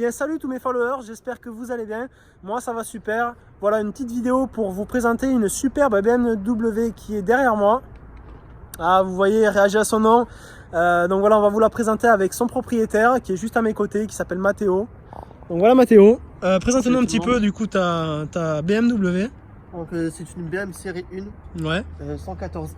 bien salut tous mes followers, j'espère que vous allez bien. Moi ça va super. Voilà une petite vidéo pour vous présenter une superbe BMW qui est derrière moi. Ah, vous voyez, réagit à son nom. Donc voilà, on va vous la présenter avec son propriétaire qui est juste à mes côtés, qui s'appelle Mathéo. Donc voilà Mathéo, présente-nous un petit peu du coup ta BMW. Donc c'est une BMW série 1, Ouais. 114i.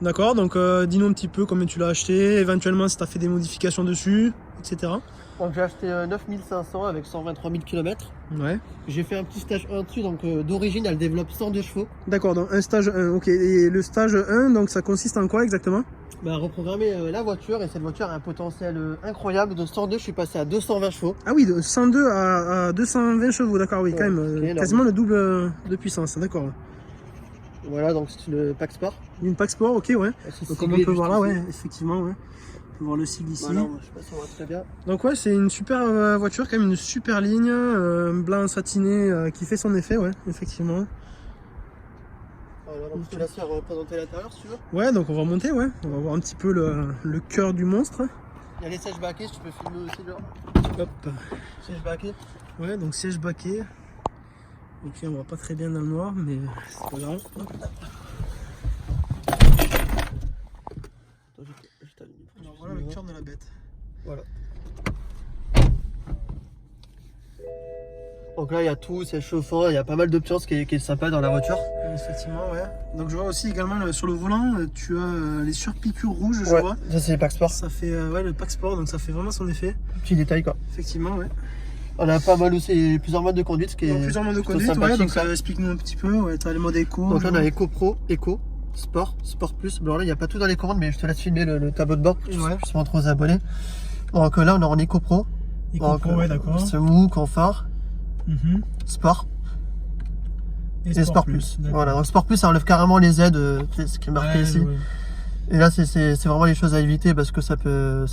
D'accord, donc dis-nous un petit peu combien tu l'as acheté, éventuellement si tu as fait des modifications dessus, etc. Donc j'ai acheté 9500 avec 123 000 km. Ouais. J'ai fait un petit stage 1 dessus, donc d'origine elle développe 102 chevaux. D'accord, donc un stage 1, ok. Et le stage 1, donc ça consiste en quoi exactement? Bah, reprogrammer la voiture, et cette voiture a un potentiel incroyable. De 102 je suis passé à 220 chevaux. Ah oui, de 102 à 220 chevaux, d'accord, oui, Ouais, quand même, quasiment le double de puissance, d'accord. Voilà, donc c'est une PAC Sport. Une PAC Sport, ok, ouais. Donc comme on peut voir là, ouais, effectivement, ouais. On peut voir le sigle ici. Voilà, je sais pas si on voit très bien. Donc ouais, c'est une super voiture, quand même une super ligne, blanc satiné qui fait son effet, ouais, effectivement. Voilà, donc je te laisse représenter l'intérieur si tu veux. Ouais, donc on va monter, ouais. On va voir un petit peu le cœur du monstre. Il y a les sièges baquets, si tu peux filmer aussi là. Hop. Sièges baquets. Ouais, donc siège baquet. Ok, on voit pas très bien dans le noir, mais c'est pas grave. Voilà le cœur de la bête. Voilà. Donc là il y a tout, c'est chauffant, il y a pas mal d'options, ce qui est sympa dans la voiture. Effectivement, ouais. Donc je vois aussi également sur le volant, tu as les surpiqûres rouges, je Ouais, vois. ça c'est les PAC Sport. Ça fait ouais, le PAC Sport, donc ça fait vraiment son effet. Petit détail quoi. Effectivement, ouais. On a pas mal aussi plusieurs modes de conduite, ce qui est plusieurs modes de conduite, ouais, donc explique-nous un petit peu. Ouais, tu as les modes éco. Donc là on a Eco Pro, Eco, Sport, Sport Plus. Alors là il n'y a pas tout dans les commandes, mais je te laisse filmer le tableau de bord pour que tu puisses montrer aux abonnés. Donc là on est en Eco Pro. Eco Pro, ouais, d'accord. Semou, confort, Sport et Sport Plus. Voilà, donc Sport Plus ça enlève carrément les aides, ce qui est marqué ici. Ouais. Et là, c'est vraiment les choses à éviter parce que ça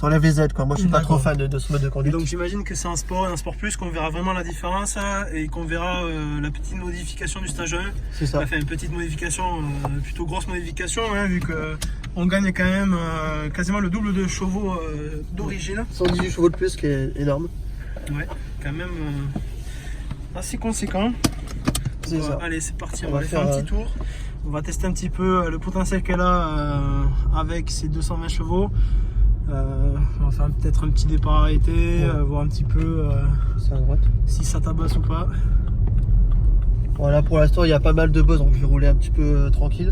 enlève les aides quoi. Moi, je suis pas trop fan de ce mode de conduite. Et donc, j'imagine que c'est un sport et un sport plus qu'on verra vraiment la différence et qu'on verra la petite modification du stage 1. C'est ça. Enfin, une petite modification, plutôt grosse modification, hein, vu qu'on gagne quand même quasiment le double de chevaux d'origine. 118 chevaux de plus, qui est énorme. Ouais, quand même assez conséquent. C'est ça. Allez, c'est parti, on va aller faire un petit tour. On va tester un petit peu le potentiel qu'elle a avec ses 220 chevaux. On va faire peut-être un petit départ arrêté, voir un petit peu si ça tabasse ou pas. Voilà, pour l'instant il y a pas mal de buzz, donc je vais rouler un petit peu tranquille.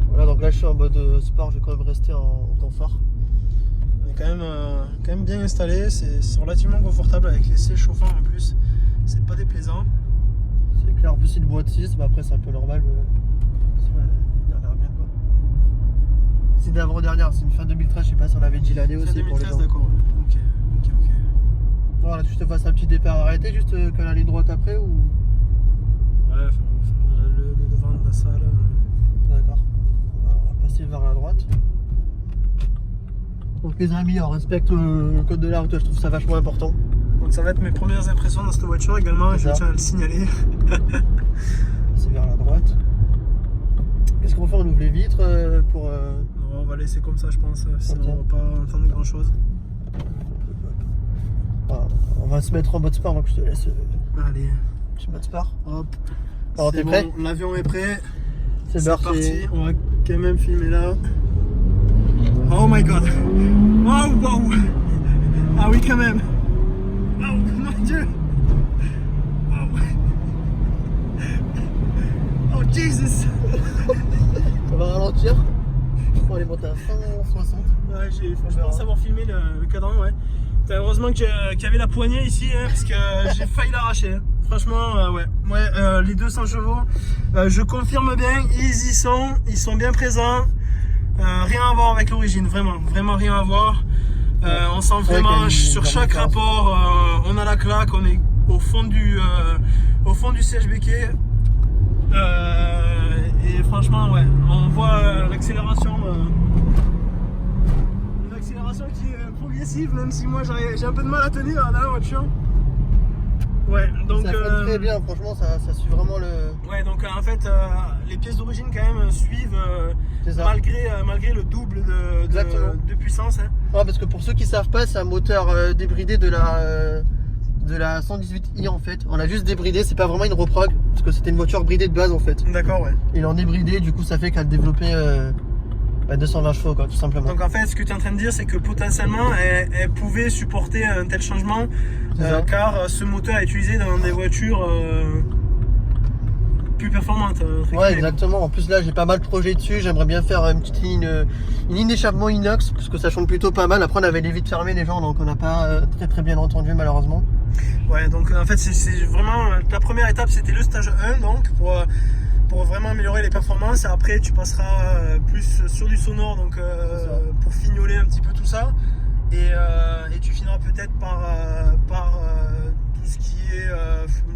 Voilà, donc là je suis en mode sport, je vais quand même rester en confort. On est quand même bien installé, c'est relativement confortable avec les sièges chauffants en plus. C'est pas déplaisant. C'est clair, en plus c'est une boîte 6, mais après c'est un peu normal. C'est d'avant-dernière, c'est une fin 2013, je sais pas si on avait dit l'année aussi. Fin 2013, d'accord. Ok. Voilà, tu te fasses un petit départ arrêté juste quand la ligne droite après ou. Ouais, on va faire le devant de la salle. D'accord. On va passer vers la droite. Donc les amis, on respecte le code de la route, je trouve ça vachement important. Donc ça va être mes premières impressions dans cette voiture également, et je tiens à le signaler. C'est vers la droite. Qu'est-ce qu'on fait? On ouvre les vitres pour... Non, on va laisser comme ça je pense, sinon on va pas entendre grand chose. Voilà. On va se mettre en mode sport, donc je te laisse... Allez. Petit mode sport. Hop. Alors t'es prêt? L'avion est prêt. C'est parti. On va quand même filmer là. Oh my god. Oh wow. Ah oui quand même. Oh mon dieu! Oh, oh Jesus! On va ralentir. On va aller monter à 160. Ouais, je pense avoir filmé le cadran, ouais. Heureusement qu'il y avait la poignée ici, hein, parce que j'ai failli l'arracher. Hein. Franchement, ouais. Les 200 chevaux, je confirme bien, ils sont bien présents. Rien à voir avec l'origine, vraiment rien à voir. On sent vraiment sur chaque rapport, on a la claque, on est au fond du siège béquet. Et franchement, ouais, on voit l'accélération qui est progressive, même si moi j'ai un peu de mal à tenir dans la voiture. Ouais, donc ça freine très bien, franchement, ça suit vraiment le... Ouais, donc en fait, les pièces d'origine quand même suivent malgré le double de puissance. Hein. Ouais, parce que pour ceux qui savent pas, c'est un moteur débridé de la 118i en fait. On l'a juste débridé, c'est pas vraiment une reprog, parce que c'était une voiture bridée de base en fait. D'accord, ouais. Il en est bridé, du coup ça fait qu'elle développait 220 chevaux quoi, tout simplement. Donc en fait, ce que tu es en train de dire, c'est que potentiellement, elle pouvait supporter un tel changement, car ce moteur est utilisé dans des voitures plus performantes. Ouais, exactement. En plus là, j'ai pas mal de projets dessus. J'aimerais bien faire une petite ligne d'échappement inox, parce que ça chante plutôt pas mal. Après, on avait les vitres fermées les gens, donc on n'a pas très bien entendu malheureusement. Ouais, donc en fait, c'est vraiment ta première étape, c'était le stage 1, donc pour vraiment améliorer les performances. Et après, tu passeras plus sur du sonore, donc pour fignoler un petit peu tout ça. Et tu finiras peut-être par tout ce qui est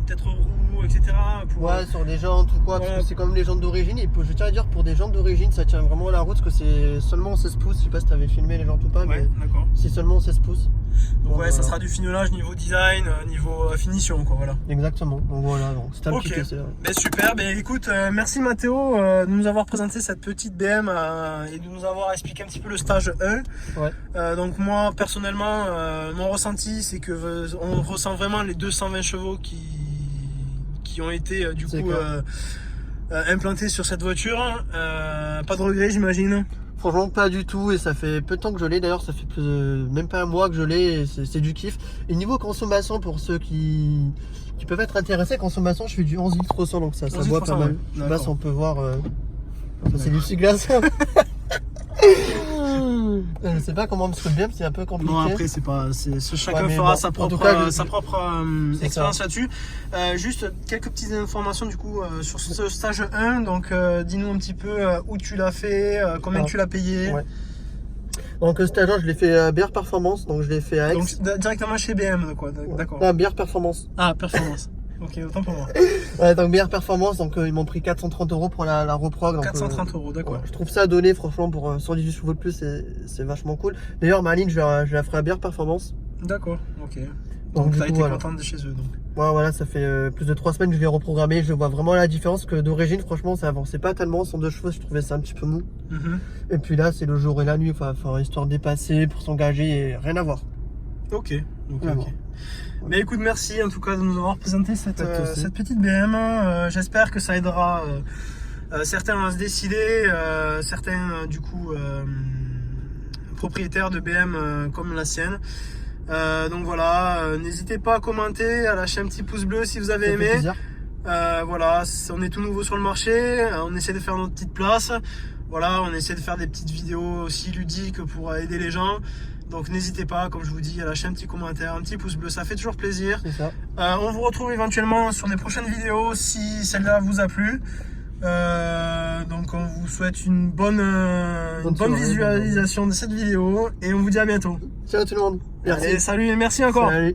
peut-être roue, etc. Ouais, sur des jantes ou quoi, parce que c'est comme les jantes d'origine. Et je tiens à dire, pour des jantes d'origine, ça tient vraiment la route, parce que c'est seulement 16 pouces. Je sais pas si tu avais filmé les jantes ou pas, mais c'est seulement 16 pouces. Donc ouais, ça sera du fignolage niveau design, niveau finition, quoi, voilà. Exactement, donc voilà, c'était un petit essai. Ben super, écoute, merci Mathéo de nous avoir présenté cette petite BM et de nous avoir expliqué un petit peu le stage 1. Ouais. Donc moi, personnellement, mon ressenti, c'est que on ressent vraiment les 220 chevaux qui ont été implantés sur cette voiture. Pas de regret, j'imagine. Franchement pas du tout, et ça fait peu de temps que je l'ai, d'ailleurs ça fait même pas un mois que je l'ai, et c'est du kiff. Et niveau consommation, pour ceux qui peuvent être intéressés, consommation, je fais du 11 litres au 100, donc ça boit pas mal. Je sais pas si on peut voir, ça c'est du glace. Je sais pas comment, parce que le BM c'est un peu compliqué. Non, après chacun fera sa propre expérience là-dessus. Juste quelques petites informations du coup sur ce stage 1. Donc dis-nous un petit peu où tu l'as fait, combien tu l'as payé. Ouais. Donc ce stage 1, je l'ai fait à BR Performance, donc je l'ai fait à Aix. Donc directement chez BM quoi, d'accord. Ah, BR Performance. Ah, Performance. Ok, autant pour moi. Ouais, donc BR Performance, donc ils m'ont pris 430 € pour la reprog. Donc, 430 €, d'accord. Ouais, je trouve ça donné, franchement, pour 118 chevaux de plus, c'est vachement cool. D'ailleurs, ma ligne, je la ferai à BR Performance. D'accord, ok. Donc t'as été contente de chez eux, donc. Ouais, voilà, ça fait plus de 3 semaines que je l'ai reprogrammé. Je vois vraiment la différence, que d'origine, franchement, ça avançait pas tellement. 102 chevaux, je trouvais ça un petit peu mou. Et puis là, c'est le jour et la nuit, enfin, histoire de dépasser, pour s'engager, et rien à voir. Ok. Mais écoute, merci en tout cas de nous avoir présenté cette petite BM. J'espère que ça aidera certains à se décider, certains du coup propriétaires de BM comme la sienne. Donc voilà, n'hésitez pas à commenter, à lâcher un petit pouce bleu si vous avez aimé. Voilà, on est tout nouveau sur le marché, on essaie de faire notre petite place. Voilà, on essaie de faire des petites vidéos aussi ludiques pour aider les gens. Donc n'hésitez pas, comme je vous dis, à lâcher un petit commentaire, un petit pouce bleu, ça fait toujours plaisir. C'est ça. On vous retrouve éventuellement sur des prochaines vidéos si celle-là vous a plu. Donc on vous souhaite une bonne visualisation de cette vidéo et on vous dit à bientôt. Ciao tout le monde. Merci. Allez, salut et merci encore. Salut.